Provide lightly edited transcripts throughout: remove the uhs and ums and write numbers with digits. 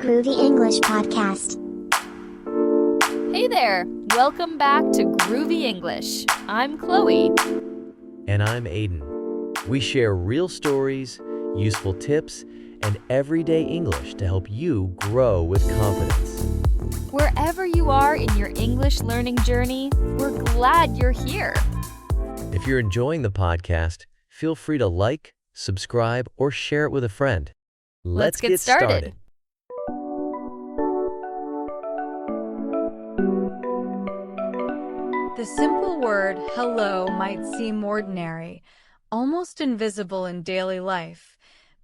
Groovy English Podcast. Hey there! Welcome back to Groovy English. I'm Chloe. And I'm Aiden. We share real stories, useful tips, and everyday English to help you grow with confidence. Wherever you are in your English learning journey, we're glad you're here. If you're enjoying the podcast, feel free to like, subscribe, or share it with a friend. Let's get started. The simple word hello might seem ordinary, almost invisible in daily life,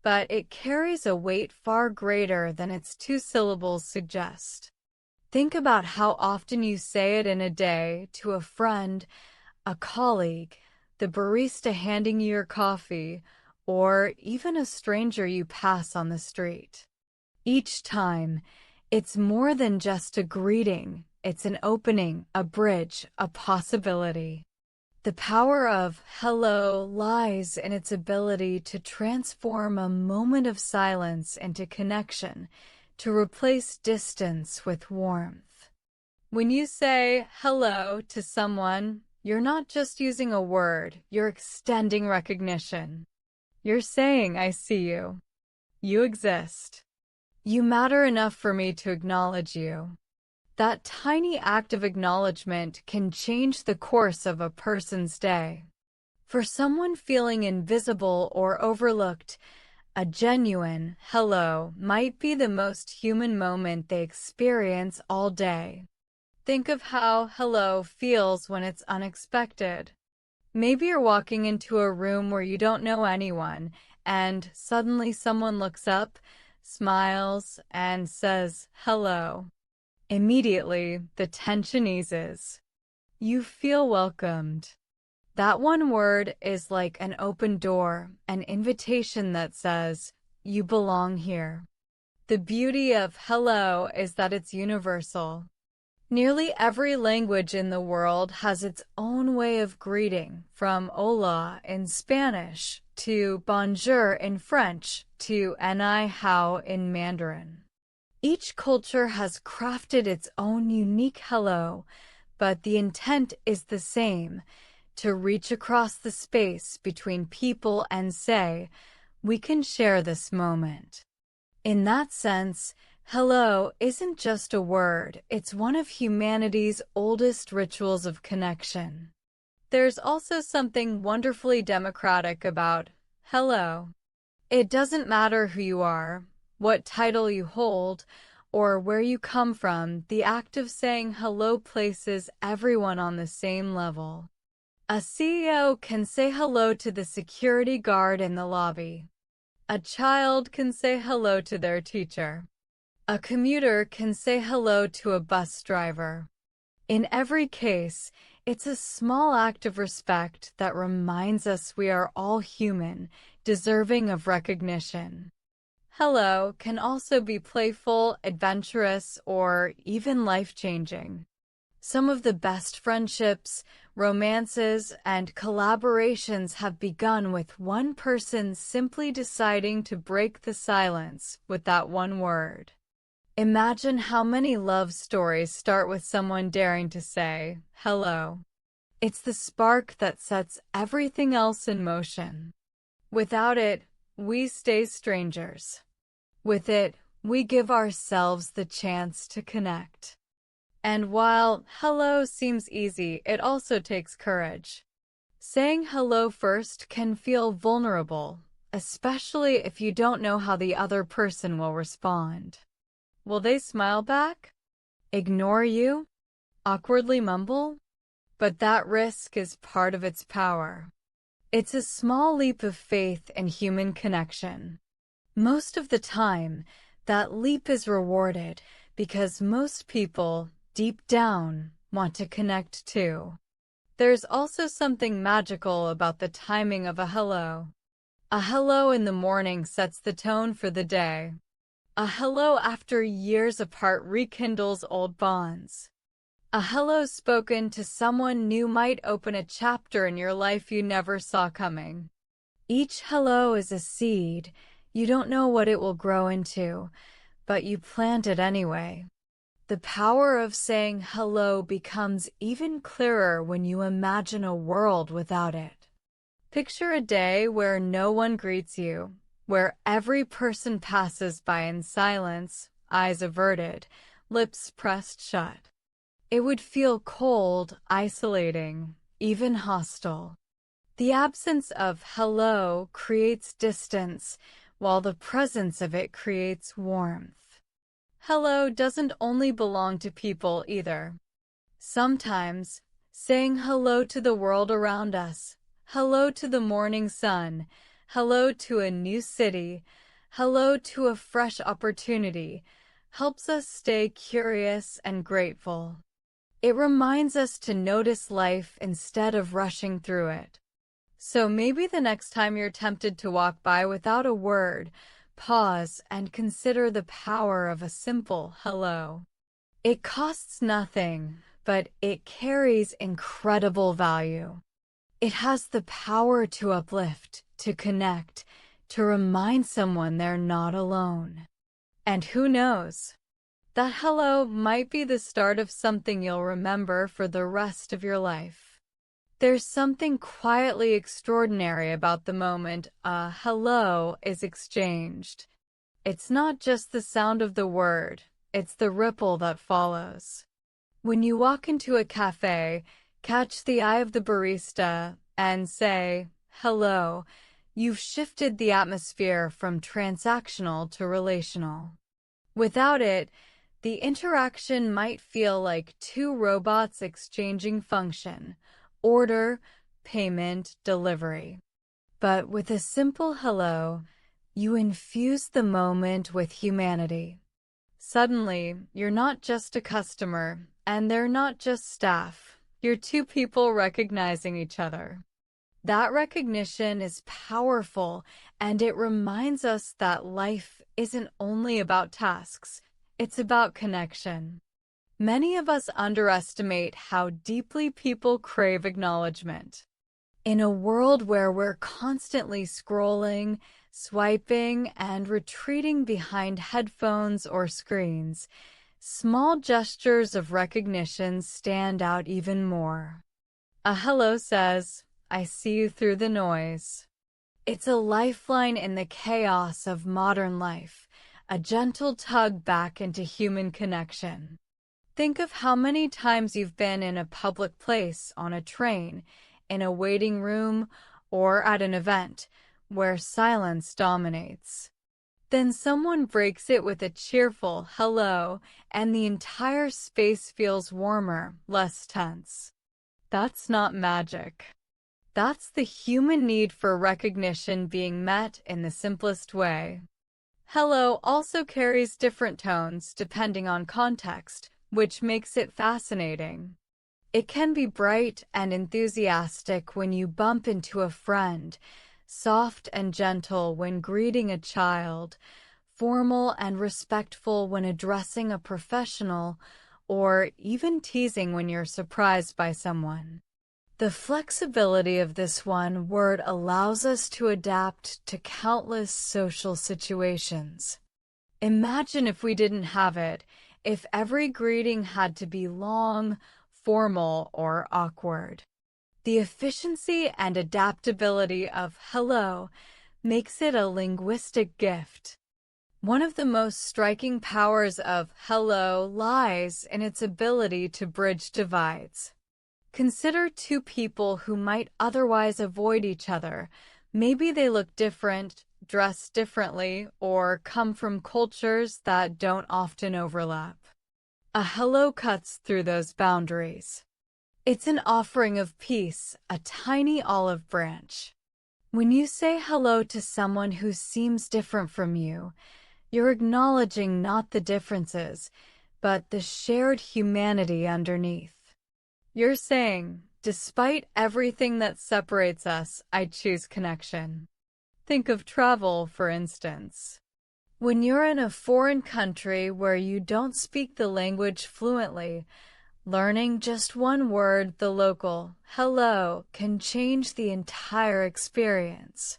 but it carries a weight far greater than its two syllables suggest. Think about how often you say it in a day to a friend, a colleague, the barista handing you your coffee, or even a stranger you pass on the street. Each time, it's more than just a greeting. It's an opening, a bridge, a possibility. The power of hello lies in its ability to transform a moment of silence into connection, to replace distance with warmth. When you say hello to someone, you're not just using a word, you're extending recognition. You're saying, I see you. You exist. You matter enough for me to acknowledge you. That tiny act of acknowledgement can change the course of a person's day. For someone feeling invisible or overlooked, a genuine hello might be the most human moment they experience all day. Think of how hello feels when it's unexpected. Maybe you're walking into a room where you don't know anyone, and suddenly someone looks up, smiles, and says hello. Immediately, the tension eases. You feel welcomed. That one word is like an open door, an invitation that says, you belong here. The beauty of hello is that it's universal. Nearly every language in the world has its own way of greeting, from hola in Spanish to bonjour in French to ni hao in Mandarin. Each culture has crafted its own unique hello, but the intent is the same, to reach across the space between people and say, we can share this moment. In that sense, hello isn't just a word, it's one of humanity's oldest rituals of connection. There's also something wonderfully democratic about hello. It doesn't matter who you are, what title you hold, or where you come from, the act of saying hello places everyone on the same level. A CEO can say hello to the security guard in the lobby. A child can say hello to their teacher. A commuter can say hello to a bus driver. In every case, it's a small act of respect that reminds us we are all human, deserving of recognition. Hello can also be playful, adventurous, or even life-changing. Some of the best friendships, romances, and collaborations have begun with one person simply deciding to break the silence with that one word. Imagine how many love stories start with someone daring to say, hello. It's the spark that sets everything else in motion. Without it, we stay strangers. With it, we give ourselves the chance to connect. And while hello seems easy, it also takes courage. Saying hello first can feel vulnerable, especially if you don't know how the other person will respond. Will they smile back? Ignore you? Awkwardly mumble? But that risk is part of its power. It's a small leap of faith in human connection. Most of the time, that leap is rewarded because most people, deep down, want to connect too. There's also something magical about the timing of a hello. A hello in the morning sets the tone for the day. A hello after years apart rekindles old bonds. A hello spoken to someone new might open a chapter in your life you never saw coming. Each hello is a seed. You don't know what it will grow into, but you planned it anyway. The power of saying hello becomes even clearer when you imagine a world without it. Picture a day where no one greets you, where every person passes by in silence, eyes averted, lips pressed shut. It would feel cold, isolating, even hostile. The absence of hello creates distance, while the presence of it creates warmth. Hello doesn't only belong to people either. Sometimes, saying hello to the world around us, hello to the morning sun, hello to a new city, hello to a fresh opportunity, helps us stay curious and grateful. It reminds us to notice life instead of rushing through it. So maybe the next time you're tempted to walk by without a word, pause and consider the power of a simple hello. It costs nothing, but it carries incredible value. It has the power to uplift, to connect, to remind someone they're not alone. And who knows? That hello might be the start of something you'll remember for the rest of your life. There's something quietly extraordinary about the moment a hello is exchanged. It's not just the sound of the word, it's the ripple that follows. When you walk into a cafe, catch the eye of the barista, and say, hello, you've shifted the atmosphere from transactional to relational. Without it, the interaction might feel like two robots exchanging function, order, payment, delivery. But with a simple hello, you infuse the moment with humanity. Suddenly, you're not just a customer, and they're not just staff. You're two people recognizing each other. That recognition is powerful, and it reminds us that life isn't only about tasks. It's about connection. Many of us underestimate how deeply people crave acknowledgement. In a world where we're constantly scrolling, swiping, and retreating behind headphones or screens, small gestures of recognition stand out even more. A hello says, I see you through the noise. It's a lifeline in the chaos of modern life, a gentle tug back into human connection. Think of how many times you've been in a public place, on a train, in a waiting room, or at an event, where silence dominates. Then someone breaks it with a cheerful hello, and the entire space feels warmer, less tense. That's not magic. That's the human need for recognition being met in the simplest way. Hello also carries different tones depending on context, which makes it fascinating. It can be bright and enthusiastic when you bump into a friend, soft and gentle when greeting a child, formal and respectful when addressing a professional, or even teasing when you're surprised by someone. The flexibility of this one word allows us to adapt to countless social situations. Imagine if we didn't have it, if every greeting had to be long, formal, or awkward. The efficiency and adaptability of hello makes it a linguistic gift. One of the most striking powers of hello lies in its ability to bridge divides. Consider two people who might otherwise avoid each other. Maybe they look different, dress differently, or come from cultures that don't often overlap. A hello cuts through those boundaries. It's an offering of peace, a tiny olive branch. When you say hello to someone who seems different from you, you're acknowledging not the differences, but the shared humanity underneath. You're saying, despite everything that separates us, I choose connection. Think of travel, for instance. When you're in a foreign country where you don't speak the language fluently, learning just one word, the local hello, can change the entire experience.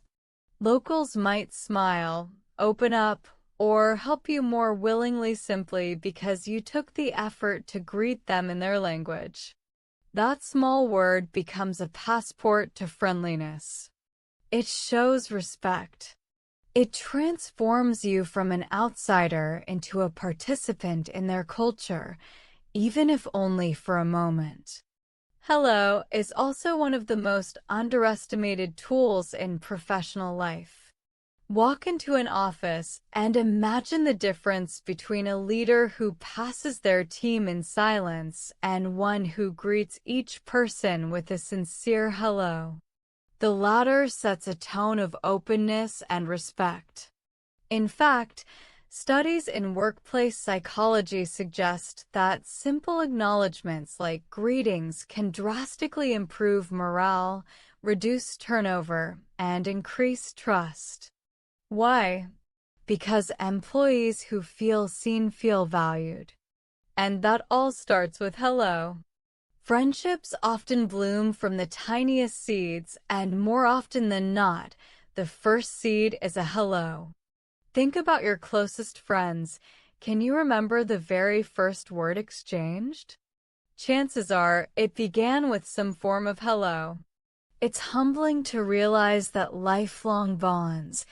Locals might smile, open up, or help you more willingly simply because you took the effort to greet them in their language. That small word becomes a passport to friendliness. It shows respect. It transforms you from an outsider into a participant in their culture, even if only for a moment. Hello is also one of the most underestimated tools in professional life. Walk into an office and imagine the difference between a leader who passes their team in silence and one who greets each person with a sincere hello. The latter sets a tone of openness and respect. In fact, studies in workplace psychology suggest that simple acknowledgments like greetings can drastically improve morale, reduce turnover, and increase trust. Why? Because employees who feel seen feel valued. And that all starts with hello. Friendships often bloom from the tiniest seeds, and more often than not, the first seed is a hello. Think about your closest friends. Can you remember the very first word exchanged? Chances are it began with some form of hello. It's humbling to realize that lifelong bonds,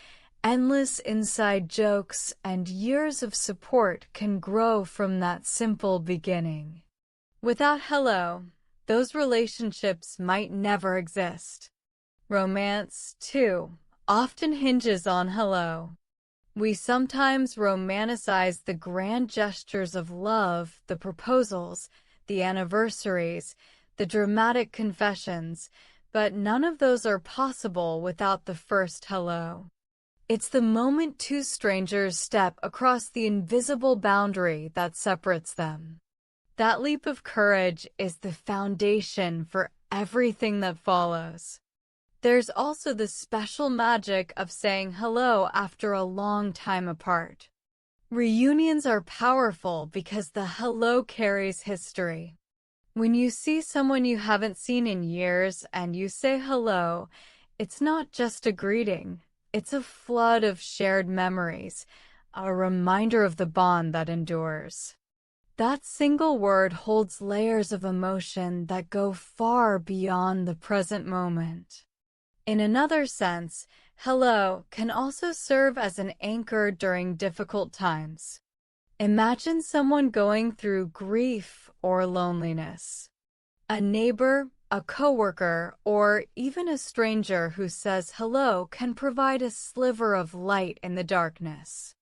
endless inside jokes, and years of support can grow from that simple beginning. Without hello, those relationships might never exist. Romance, too, often hinges on hello. We sometimes romanticize the grand gestures of love, the proposals, the anniversaries, the dramatic confessions, but none of those are possible without the first hello. It's the moment two strangers step across the invisible boundary that separates them. That leap of courage is the foundation for everything that follows. There's also the special magic of saying hello after a long time apart. Reunions are powerful because the hello carries history. When you see someone you haven't seen in years and you say hello, it's not just a greeting. It's a flood of shared memories, a reminder of the bond that endures. That single word holds layers of emotion that go far beyond the present moment. In another sense, hello can also serve as an anchor during difficult times. Imagine someone going through grief or loneliness. A neighbor, a coworker, or even a stranger who says hello can provide a sliver of light in the darkness.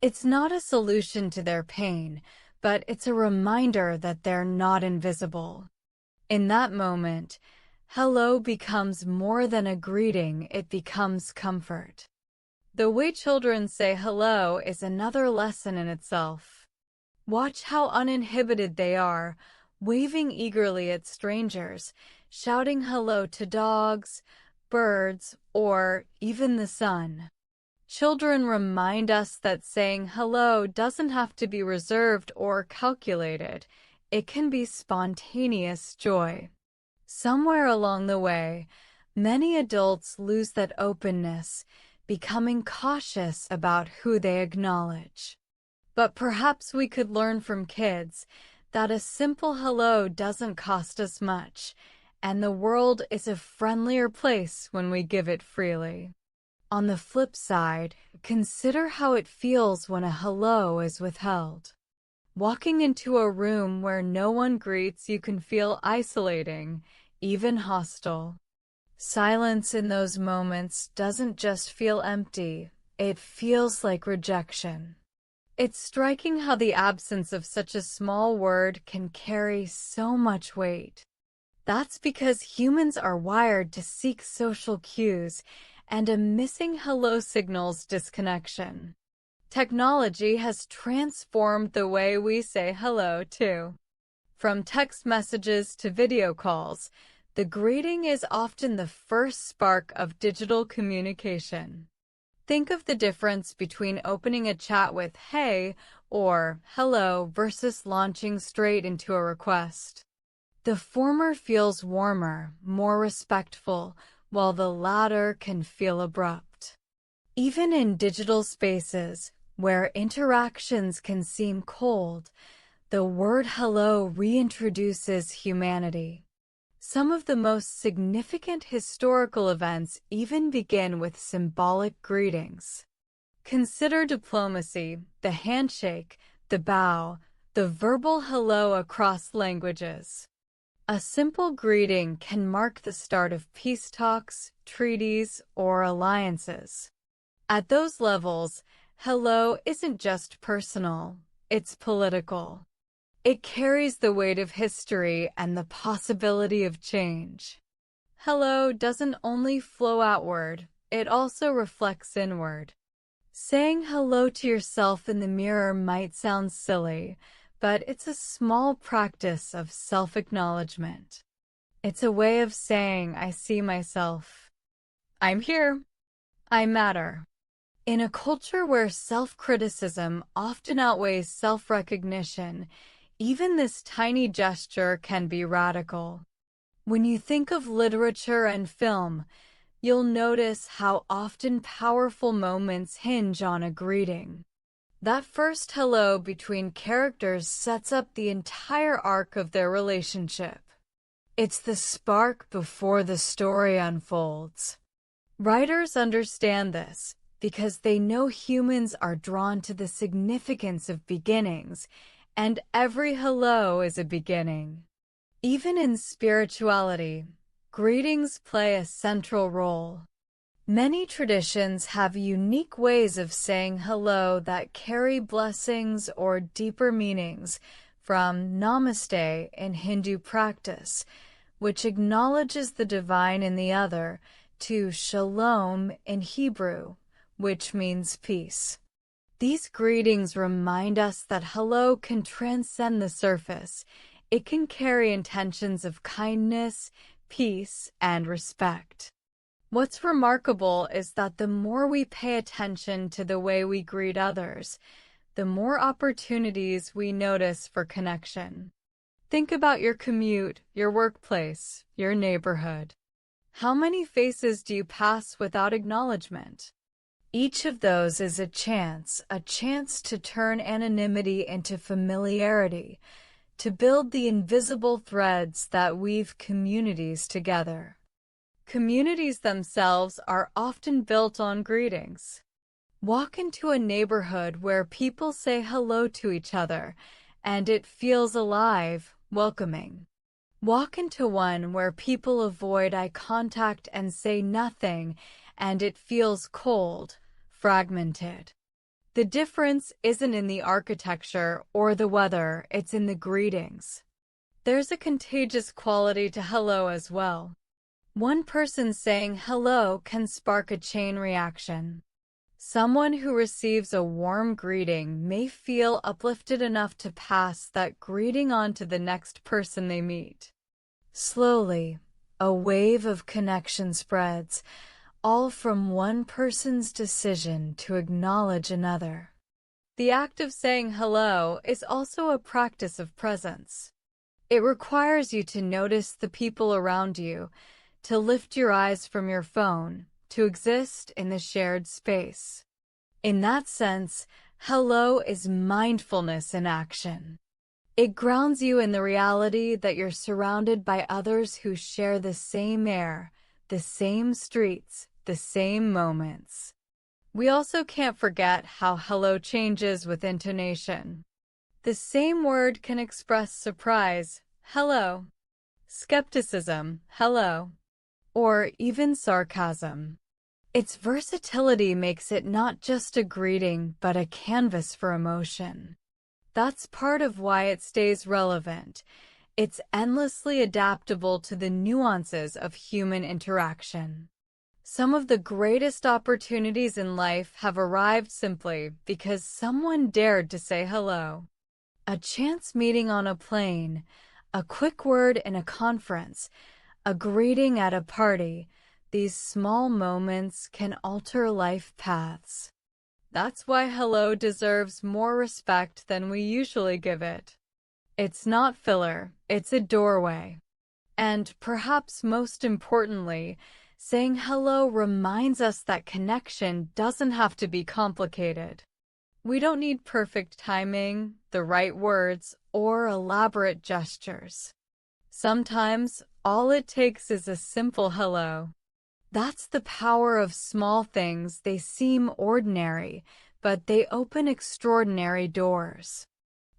It's not a solution to their pain, but it's a reminder that they're not invisible. In that moment, hello becomes more than a greeting, it becomes comfort. The way children say hello is another lesson in itself. Watch how uninhibited they are, waving eagerly at strangers, shouting hello to dogs, birds, or even the sun. Children remind us that saying hello doesn't have to be reserved or calculated. It can be spontaneous joy. Somewhere along the way, many adults lose that openness, becoming cautious about who they acknowledge. But perhaps we could learn from kids that a simple hello doesn't cost us much, and the world is a friendlier place when we give it freely. On the flip side, consider how it feels when a hello is withheld. Walking into a room where no one greets you can feel isolating, even hostile. Silence in those moments doesn't just feel empty, it feels like rejection. It's striking how the absence of such a small word can carry so much weight. That's because humans are wired to seek social cues, and a missing hello signals disconnection. Technology has transformed the way we say hello, too. From text messages to video calls, the greeting is often the first spark of digital communication. Think of the difference between opening a chat with "Hey" or "Hello" versus launching straight into a request. The former feels warmer, more respectful, while the latter can feel abrupt. Even in digital spaces, Where interactions can seem cold, the word hello reintroduces humanity. Some of the most significant historical events even begin with symbolic greetings. Consider diplomacy, the handshake, the bow, the verbal hello across languages. A simple greeting can mark the start of peace talks, treaties, or alliances. At those levels, hello isn't just personal, it's political. It carries the weight of history and the possibility of change. Hello doesn't only flow outward, it also reflects inward. Saying hello to yourself in the mirror might sound silly, but it's a small practice of self-acknowledgement. It's a way of saying, I see myself. I'm here. I matter. In a culture where self-criticism often outweighs self-recognition, even this tiny gesture can be radical. When you think of literature and film, you'll notice how often powerful moments hinge on a greeting. That first hello between characters sets up the entire arc of their relationship. It's the spark before the story unfolds. Writers understand this because they know humans are drawn to the significance of beginnings, and every hello is a beginning. Even in spirituality, greetings play a central role. Many traditions have unique ways of saying hello that carry blessings or deeper meanings, from Namaste in Hindu practice, which acknowledges the divine in the other, to Shalom in Hebrew, which means peace. These greetings remind us that hello can transcend the surface. It can carry intentions of kindness, peace, and respect. What's remarkable is that the more we pay attention to the way we greet others, the more opportunities we notice for connection. Think about your commute, your workplace, your neighborhood. How many faces do you pass without acknowledgement? Each of those is a chance to turn anonymity into familiarity, to build the invisible threads that weave communities together. Communities themselves are often built on greetings. Walk into a neighborhood where people say hello to each other, and it feels alive, welcoming. Walk into one where people avoid eye contact and say nothing, and it feels cold, fragmented. The difference isn't in the architecture or the weather, it's in the greetings. There's a contagious quality to hello as well. One person saying hello can spark a chain reaction. Someone who receives a warm greeting may feel uplifted enough to pass that greeting on to the next person they meet. Slowly, a wave of connection spreads, all from one person's decision to acknowledge another. The act of saying hello is also a practice of presence. It requires you to notice the people around you, to lift your eyes from your phone, to exist in the shared space. In that sense, hello is mindfulness in action. It grounds you in the reality that you're surrounded by others who share the same air, the same streets, the same moments. We also can't forget how hello changes with intonation. The same word can express surprise, hello, skepticism, hello, or even sarcasm. Its versatility makes it not just a greeting, but a canvas for emotion. That's part of why it stays relevant. It's endlessly adaptable to the nuances of human interaction. Some of the greatest opportunities in life have arrived simply because someone dared to say hello. A chance meeting on a plane, a quick word in a conference, a greeting at a party, these small moments can alter life paths. That's why hello deserves more respect than we usually give it. It's not filler, it's a doorway. And perhaps most importantly, saying hello reminds us that connection doesn't have to be complicated. We don't need perfect timing, the right words, or elaborate gestures. Sometimes, all it takes is a simple hello. That's the power of small things. They seem ordinary, but they open extraordinary doors.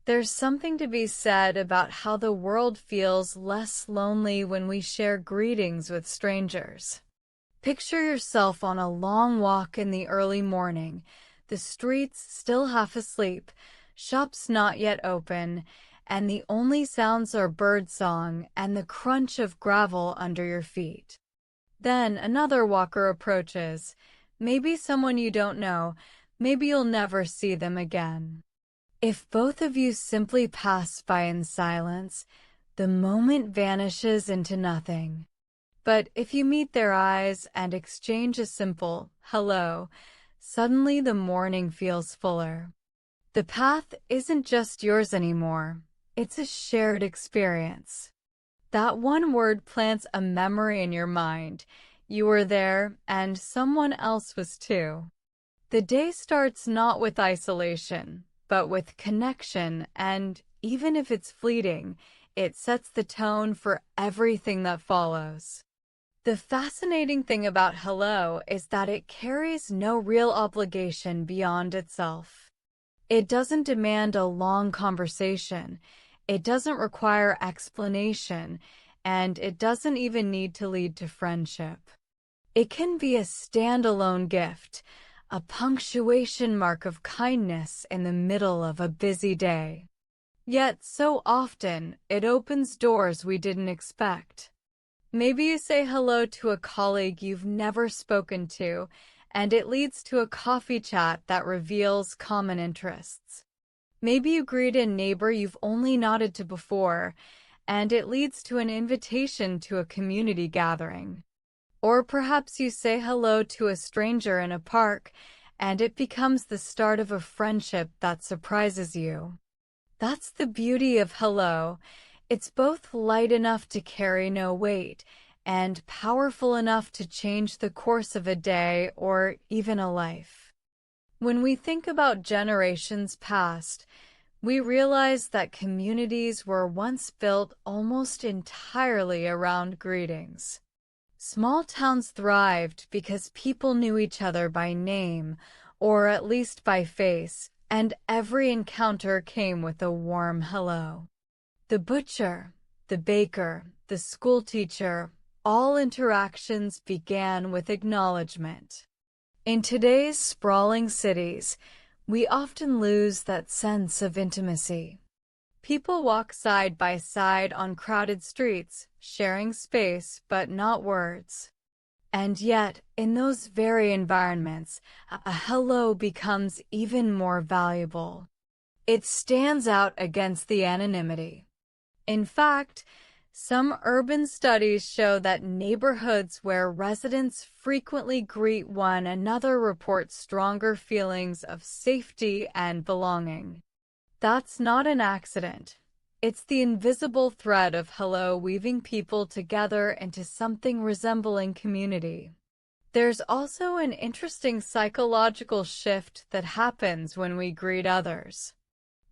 There's something to be said about how the world feels less lonely when we share greetings with strangers. Picture yourself on a long walk in the early morning, the streets still half asleep, shops not yet open, and the only sounds are birdsong and the crunch of gravel under your feet. Then another walker approaches, maybe someone you don't know, maybe you'll never see them again. If both of you simply pass by in silence, the moment vanishes into nothing. But if you meet their eyes and exchange a simple hello, suddenly the morning feels fuller. The path isn't just yours anymore. It's a shared experience. That one word plants a memory in your mind. You were there, and someone else was too. The day starts not with isolation, but with connection, and even if it's fleeting, it sets the tone for everything that follows. The fascinating thing about hello is that it carries no real obligation beyond itself. It doesn't demand a long conversation, it doesn't require explanation, and it doesn't even need to lead to friendship. It can be a standalone gift, a punctuation mark of kindness in the middle of a busy day. Yet so often, it opens doors we didn't expect. Maybe you say hello to a colleague you've never spoken to, and it leads to a coffee chat that reveals common interests. Maybe you greet a neighbor you've only nodded to before, and it leads to an invitation to a community gathering. Or perhaps you say hello to a stranger in a park, and it becomes the start of a friendship that surprises you. That's the beauty of hello. It's both light enough to carry no weight and powerful enough to change the course of a day or even a life. When we think about generations past, we realize that communities were once built almost entirely around greetings. Small towns thrived because people knew each other by name, or at least by face, and every encounter came with a warm hello. The butcher, the baker, the schoolteacher, all interactions began with acknowledgement. In today's sprawling cities, we often lose that sense of intimacy. People walk side by side on crowded streets, sharing space but not words. And yet, in those very environments, a hello becomes even more valuable. It stands out against the anonymity. In fact, some urban studies show that neighborhoods where residents frequently greet one another report stronger feelings of safety and belonging. That's not an accident. It's the invisible thread of hello weaving people together into something resembling community. There's also an interesting psychological shift that happens when we greet others.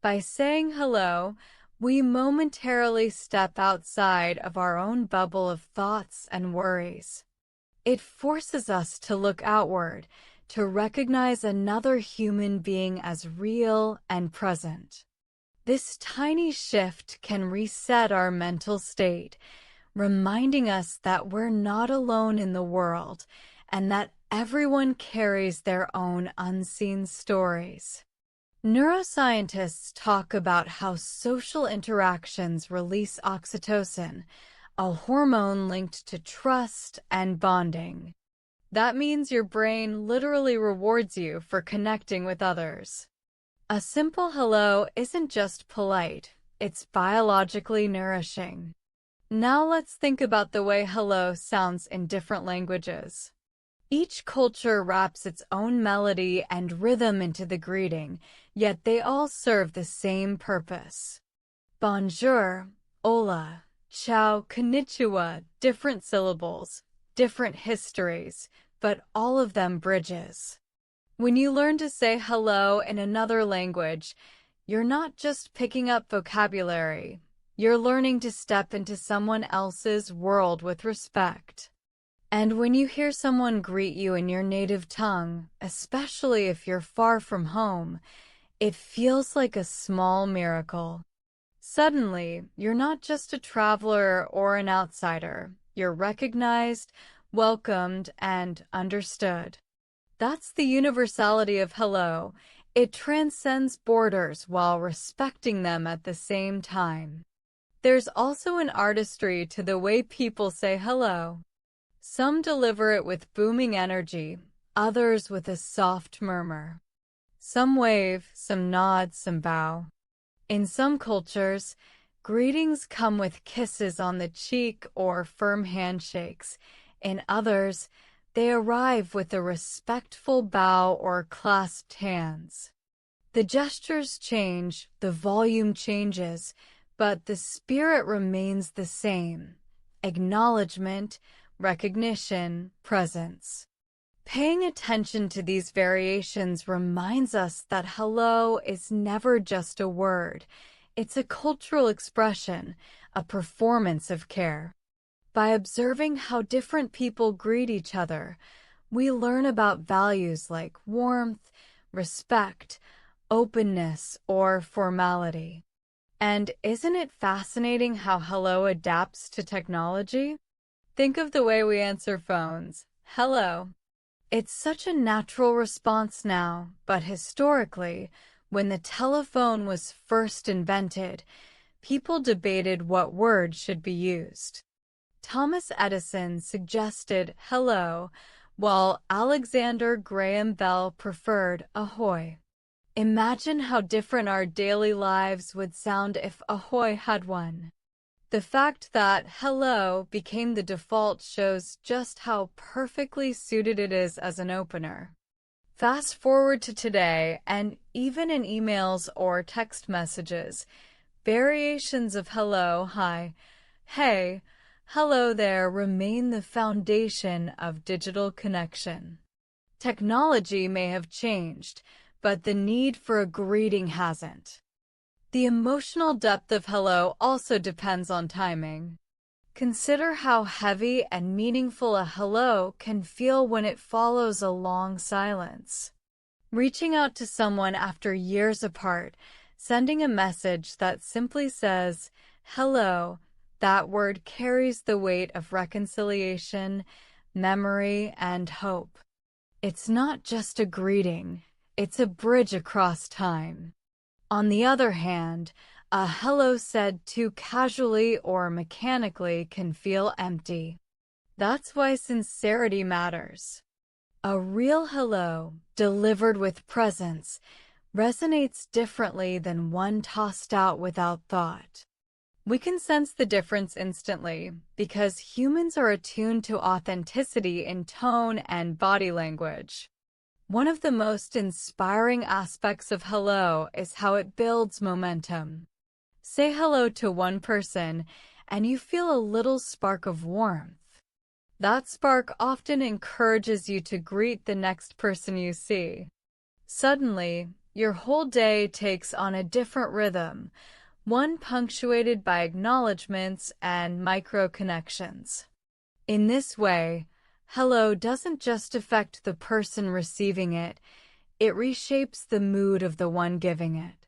By saying hello, we momentarily step outside of our own bubble of thoughts and worries. It forces us to look outward, to recognize another human being as real and present. This tiny shift can reset our mental state, reminding us that we're not alone in the world and that everyone carries their own unseen stories. Neuroscientists talk about how social interactions release oxytocin, a hormone linked to trust and bonding. That means your brain literally rewards you for connecting with others. A simple hello isn't just polite, it's biologically nourishing. Now let's think about the way hello sounds in different languages. Each culture wraps its own melody and rhythm into the greeting, yet they all serve the same purpose. Bonjour, hola, ciao, konnichiwa, different syllables, different histories, but all of them bridges. When you learn to say hello in another language, you're not just picking up vocabulary. You're learning to step into someone else's world with respect. And when you hear someone greet you in your native tongue, especially if you're far from home, it feels like a small miracle. Suddenly, you're not just a traveler or an outsider. You're recognized, welcomed, and understood. That's the universality of hello. It transcends borders while respecting them at the same time. There's also an artistry to the way people say hello. Some deliver it with booming energy, others with a soft murmur. Some wave, some nod, some bow. In some cultures, greetings come with kisses on the cheek or firm handshakes. In others, they arrive with a respectful bow or clasped hands. The gestures change, the volume changes, but the spirit remains the same: acknowledgement, recognition, presence. Paying attention to these variations reminds us that hello is never just a word. It's a cultural expression, a performance of care. By observing how different people greet each other, we learn about values like warmth, respect, openness, or formality. And isn't it fascinating how hello adapts to technology? Think of the way we answer phones. Hello. It's such a natural response now, but historically, when the telephone was first invented, people debated what word should be used. Thomas Edison suggested hello, while Alexander Graham Bell preferred ahoy. Imagine how different our daily lives would sound if ahoy had won. The fact that hello became the default shows just how perfectly suited it is as an opener. Fast forward to today, and even in emails or text messages, variations of hello, hi, hey, hello there remain the foundation of digital connection. Technology may have changed, but the need for a greeting hasn't. The emotional depth of hello also depends on timing. Consider how heavy and meaningful a hello can feel when it follows a long silence. Reaching out to someone after years apart, sending a message that simply says, hello, that word carries the weight of reconciliation, memory, and hope. It's not just a greeting, it's a bridge across time. On the other hand, a hello said too casually or mechanically can feel empty. That's why sincerity matters. A real hello, delivered with presence, resonates differently than one tossed out without thought. We can sense the difference instantly because humans are attuned to authenticity in tone and body language. One of the most inspiring aspects of hello is how it builds momentum. Say hello to one person, and you feel a little spark of warmth. That spark often encourages you to greet the next person you see. Suddenly, your whole day takes on a different rhythm, one punctuated by acknowledgments and micro-connections. In this way, hello doesn't just affect the person receiving it, it reshapes the mood of the one giving it.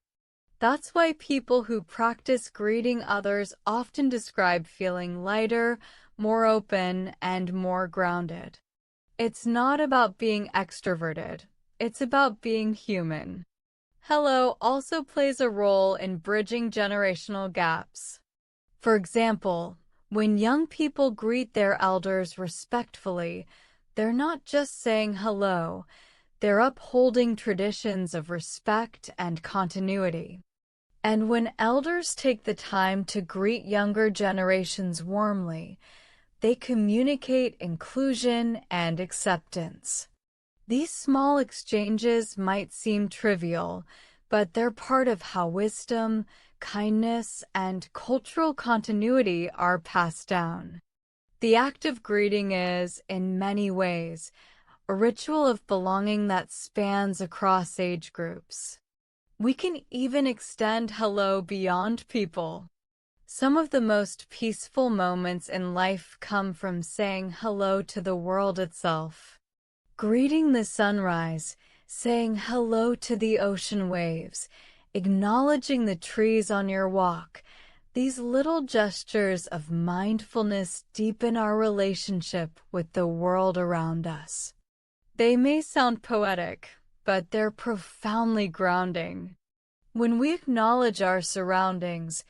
That's why people who practice greeting others often describe feeling lighter, more open, and more grounded. It's not about being extroverted, it's about being human. Hello also plays a role in bridging generational gaps. For example, when young people greet their elders respectfully, they're not just saying hello, they're upholding traditions of respect and continuity. And when elders take the time to greet younger generations warmly, they communicate inclusion and acceptance. These small exchanges might seem trivial, but they're part of how wisdom, kindness, and cultural continuity are passed down. The act of greeting is, in many ways, a ritual of belonging that spans across age groups. We can even extend hello beyond people. Some of the most peaceful moments in life come from saying hello to the world itself. Greeting the sunrise, saying hello to the ocean waves, acknowledging the trees on your walk. These little gestures of mindfulness deepen our relationship with the world around us. They may sound poetic, but they're profoundly grounding. When we acknowledge our surroundings,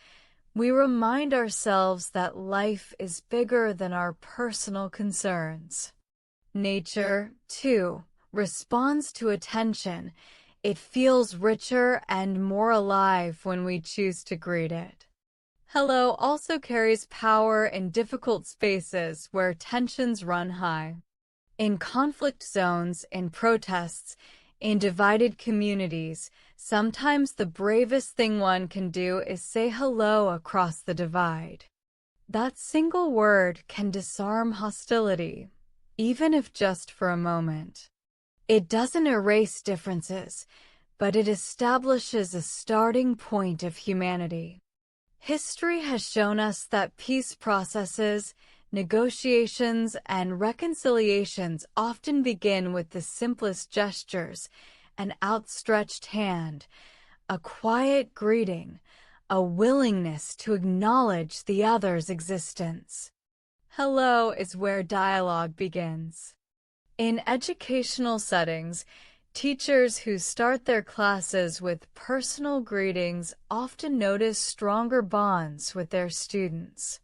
we remind ourselves that life is bigger than our personal concerns. Nature, too, responds to attention. It feels richer and more alive when we choose to greet it. Hello also carries power in difficult spaces where tensions run high. In conflict zones, in protests, in divided communities, sometimes the bravest thing one can do is say hello across the divide. That single word can disarm hostility, even if just for a moment. It doesn't erase differences, but it establishes a starting point of humanity. History has shown us that peace processes, negotiations, and reconciliations often begin with the simplest gestures, an outstretched hand, a quiet greeting, a willingness to acknowledge the other's existence. Hello is where dialogue begins. In educational settings, teachers who start their classes with personal greetings often notice stronger bonds with their students.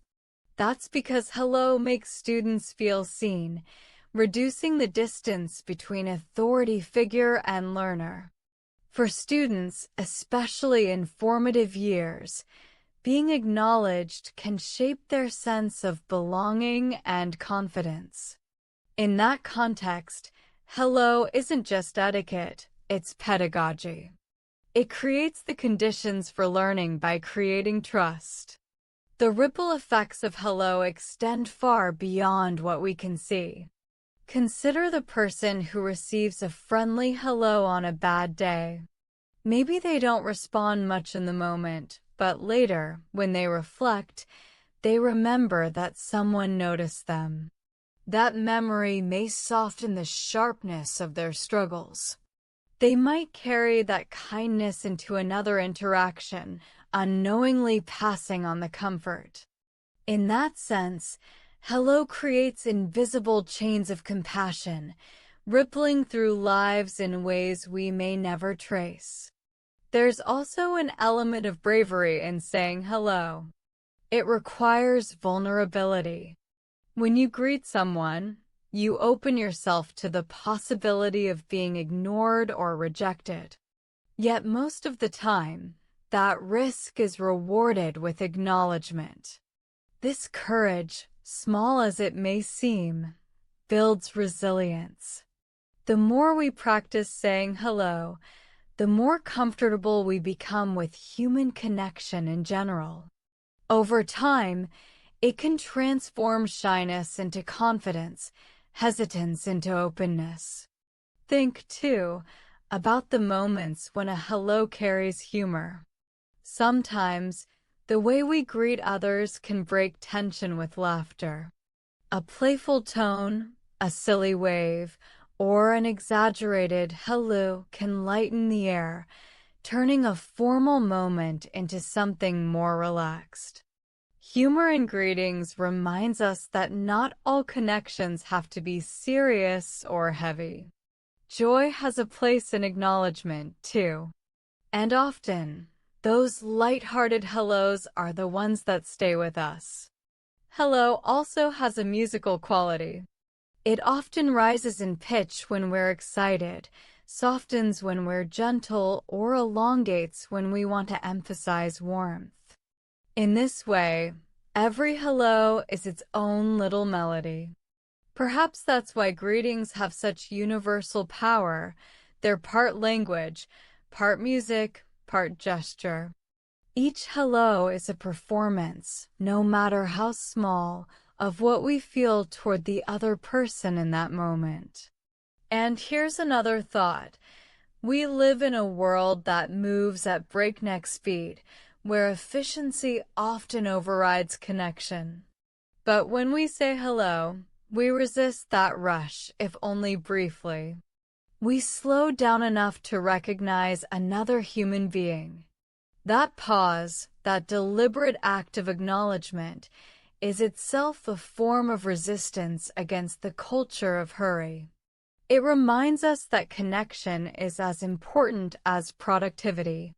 That's because hello makes students feel seen, reducing the distance between authority figure and learner. For students, especially in formative years, being acknowledged can shape their sense of belonging and confidence. In that context, hello isn't just etiquette, it's pedagogy. It creates the conditions for learning by creating trust. The ripple effects of hello extend far beyond what we can see. Consider the person who receives a friendly hello on a bad day. Maybe they don't respond much in the moment, but later, when they reflect, they remember that someone noticed them. That memory may soften the sharpness of their struggles. They might carry that kindness into another interaction, unknowingly passing on the comfort. In that sense, hello creates invisible chains of compassion, rippling through lives in ways we may never trace. There's also an element of bravery in saying hello. It requires vulnerability. When you greet someone, you open yourself to the possibility of being ignored or rejected. Yet most of the time, that risk is rewarded with acknowledgement. This courage, small as it may seem, builds resilience. The more we practice saying hello, the more comfortable we become with human connection in general. Over time, it can transform shyness into confidence, hesitance into openness. Think, too, about the moments when a hello carries humor. Sometimes, the way we greet others can break tension with laughter. A playful tone, a silly wave, or an exaggerated hello can lighten the air, turning a formal moment into something more relaxed. Humor in greetings reminds us that not all connections have to be serious or heavy. Joy has a place in acknowledgement, too. And often, those light-hearted hellos are the ones that stay with us. Hello also has a musical quality. It often rises in pitch when we're excited, softens when we're gentle, or elongates when we want to emphasize warmth. In this way, every hello is its own little melody. Perhaps that's why greetings have such universal power. They're part language, part music, part gesture. Each hello is a performance, no matter how small, of what we feel toward the other person in that moment. And here's another thought. We live in a world that moves at breakneck speed, where efficiency often overrides connection. But when we say hello, we resist that rush, if only briefly. We slow down enough to recognize another human being. That pause, that deliberate act of acknowledgement, is itself a form of resistance against the culture of hurry. It reminds us that connection is as important as productivity.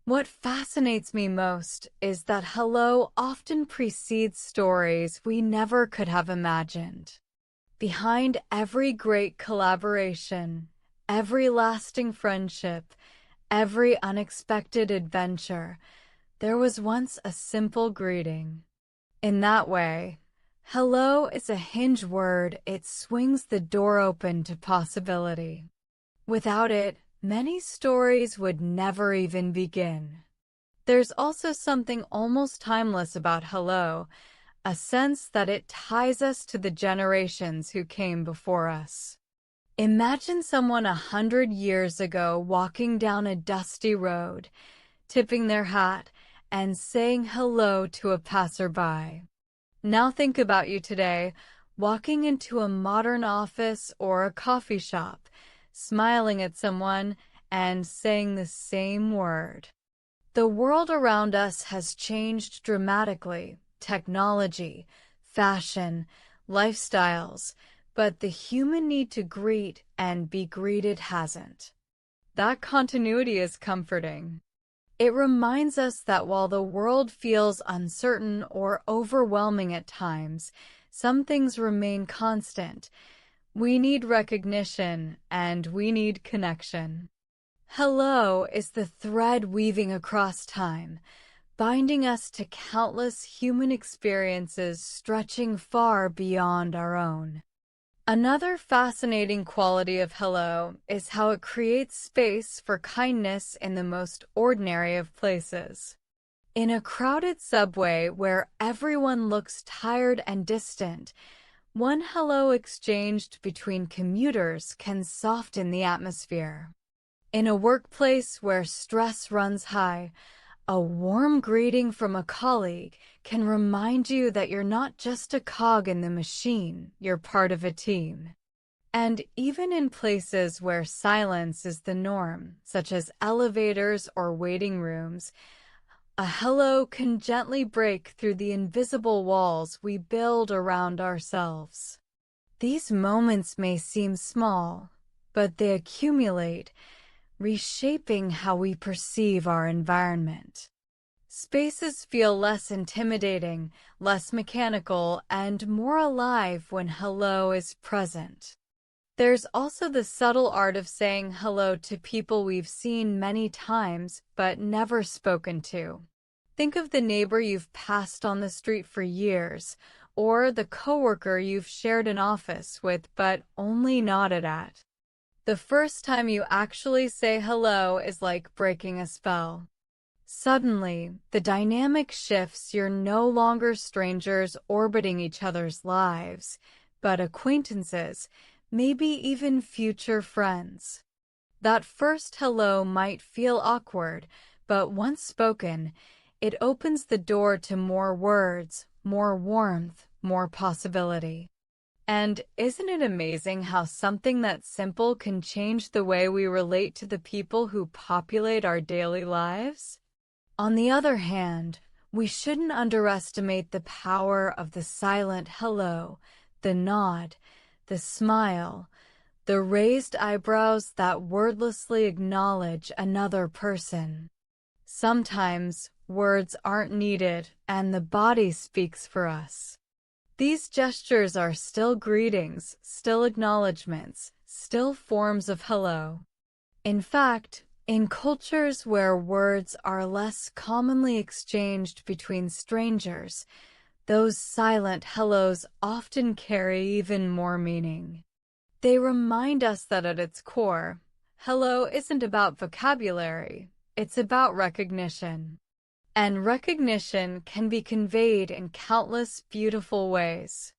What fascinates me most is that hello often precedes stories we never could have imagined. Behind every great collaboration, every lasting friendship, every unexpected adventure, there was once a simple greeting. In that way, hello is a hinge word. It swings the door open to possibility. Without it, many stories would never even begin. There's also something almost timeless about hello, a sense that it ties us to the generations who came before us. Imagine someone 100 years ago walking down a dusty road, tipping their hat, and saying hello to a passerby. Now think about you today, walking into a modern office or a coffee shop, smiling at someone and saying the same word. The world around us has changed dramatically. Technology, fashion, lifestyles, but the human need to greet and be greeted hasn't. That continuity is comforting. It reminds us that while the world feels uncertain or overwhelming at times, some things remain constant. We need recognition and we need connection. Hello is the thread weaving across time, binding us to countless human experiences stretching far beyond our own. Another fascinating quality of hello is how it creates space for kindness in the most ordinary of places. In a crowded subway where everyone looks tired and distant, one hello exchanged between commuters can soften the atmosphere. In a workplace where stress runs high, a warm greeting from a colleague can remind you that you're not just a cog in the machine, you're part of a team. And even in places where silence is the norm, such as elevators or waiting rooms, a hello can gently break through the invisible walls we build around ourselves. These moments may seem small, but they accumulate, reshaping how we perceive our environment. Spaces feel less intimidating, less mechanical, and more alive when hello is present. There's also the subtle art of saying hello to people we've seen many times but never spoken to. Think of the neighbor you've passed on the street for years, or the coworker you've shared an office with but only nodded at. The first time you actually say hello is like breaking a spell. Suddenly, the dynamic shifts. You're no longer strangers orbiting each other's lives, but acquaintances, maybe even future friends. That first hello might feel awkward, but once spoken, it opens the door to more words, more warmth, more possibility. And isn't it amazing how something that simple can change the way we relate to the people who populate our daily lives? On the other hand, we shouldn't underestimate the power of the silent hello, the nod, the smile, the raised eyebrows that wordlessly acknowledge another person. Sometimes words aren't needed and the body speaks for us. These gestures are still greetings, still acknowledgments, still forms of hello. In fact, in cultures where words are less commonly exchanged between strangers, those silent hellos often carry even more meaning. They remind us that at its core, hello isn't about vocabulary, it's about recognition. And recognition can be conveyed in countless beautiful ways.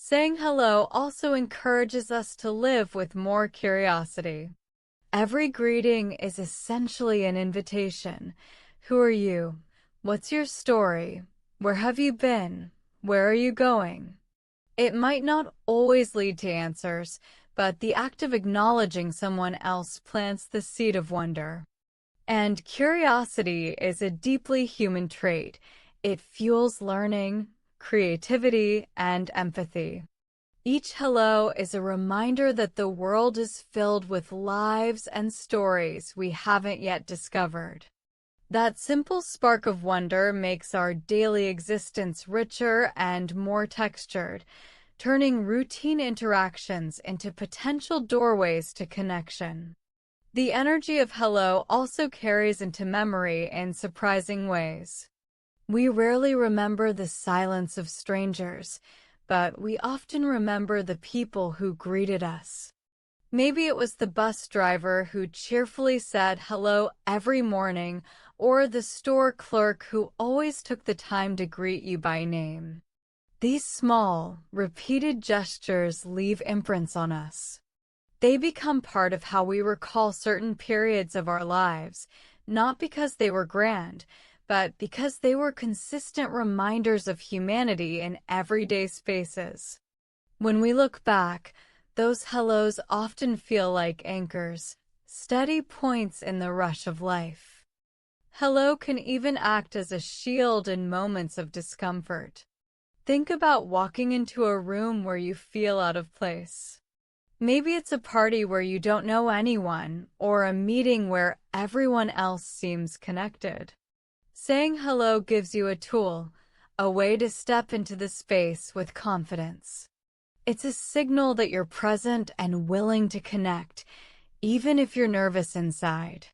Saying hello also encourages us to live with more curiosity. Every greeting is essentially an invitation. Who are you? What's your story? Where have you been? Where are you going? It might not always lead to answers, but the act of acknowledging someone else plants the seed of wonder. And curiosity is a deeply human trait. It fuels learning, creativity, and empathy. Each hello is a reminder that the world is filled with lives and stories we haven't yet discovered. That simple spark of wonder makes our daily existence richer and more textured, turning routine interactions into potential doorways to connection. The energy of hello also carries into memory in surprising ways. We rarely remember the silence of strangers, but we often remember the people who greeted us. Maybe it was the bus driver who cheerfully said hello every morning, or the store clerk who always took the time to greet you by name. These small, repeated gestures leave imprints on us. They become part of how we recall certain periods of our lives, not because they were grand, but because they were consistent reminders of humanity in everyday spaces. When we look back, those hellos often feel like anchors, steady points in the rush of life. Hello can even act as a shield in moments of discomfort. Think about walking into a room where you feel out of place. Maybe it's a party where you don't know anyone, or a meeting where everyone else seems connected. Saying hello gives you a tool, a way to step into the space with confidence. It's a signal that you're present and willing to connect, even if you're nervous inside.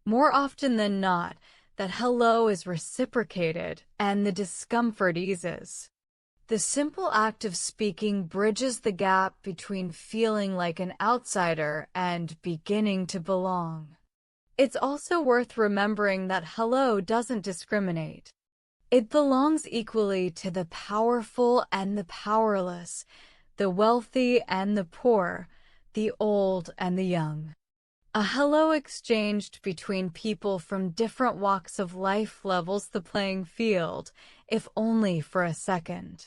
More often than not, that hello is reciprocated and the discomfort eases. The simple act of speaking bridges the gap between feeling like an outsider and beginning to belong. It's also worth remembering that hello doesn't discriminate. It belongs equally to the powerful and the powerless, the wealthy and the poor, the old and the young. A hello exchanged between people from different walks of life levels the playing field, if only for a second.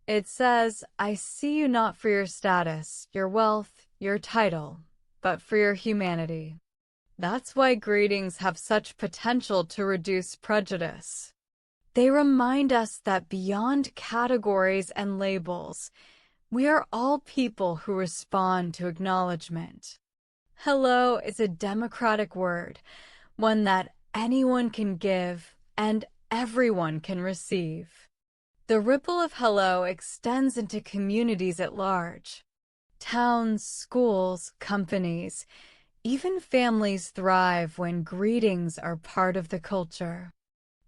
It says, I see you not for your status, your wealth, your title, but for your humanity. That's why greetings have such potential to reduce prejudice. They remind us that beyond categories and labels, we are all people who respond to acknowledgement. Hello is a democratic word, one that anyone can give and everyone can receive. The ripple of hello extends into communities at large. Towns, schools, companies, even families thrive when greetings are part of the culture.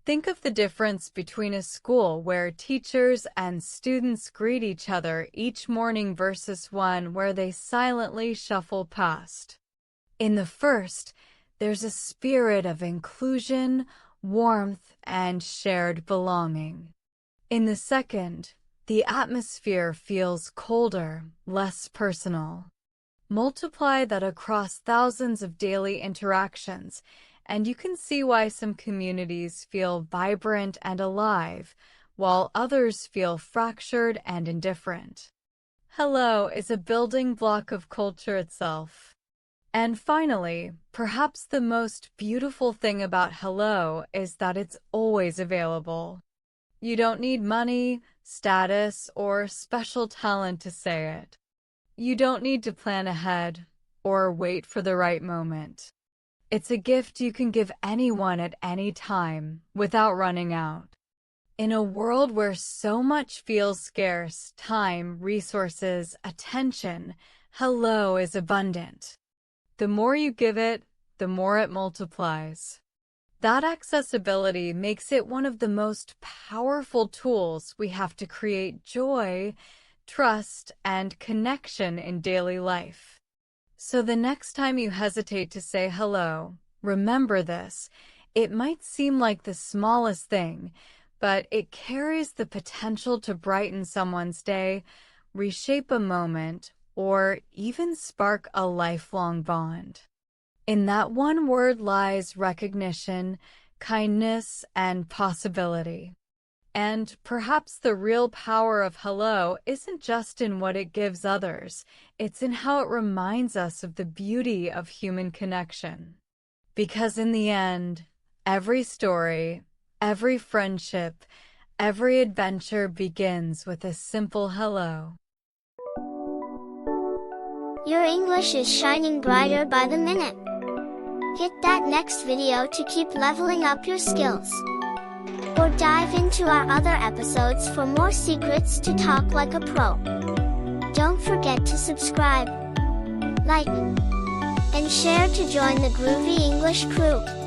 Think of the difference between a school where teachers and students greet each other each morning versus one where they silently shuffle past. In the first, there's a spirit of inclusion, warmth, and shared belonging. In the second, the atmosphere feels colder, less personal. Multiply that across thousands of daily interactions, and you can see why some communities feel vibrant and alive, while others feel fractured and indifferent. Hello is a building block of culture itself. And finally, perhaps the most beautiful thing about hello is that it's always available. You don't need money, status, or special talent to say it. You don't need to plan ahead or wait for the right moment. It's a gift you can give anyone at any time without running out. In a world where so much feels scarce, time, resources, attention, hello is abundant. The more you give it, the more it multiplies. That accessibility makes it one of the most powerful tools we have to create joy, trust, and connection in daily life. So the next time you hesitate to say hello, remember this. It might seem like the smallest thing, but it carries the potential to brighten someone's day, reshape a moment, or even spark a lifelong bond. In that one word lies recognition, kindness, and possibility. And perhaps the real power of hello isn't just in what it gives others, it's in how it reminds us of the beauty of human connection. Because in the end, every story, every friendship, every adventure begins with a simple hello. Your English is shining brighter by the minute. Hit that next video to keep leveling up your skills. Or dive into our other episodes for more secrets to talk like a pro. Don't forget to subscribe, like, and share to join the Groovy English crew.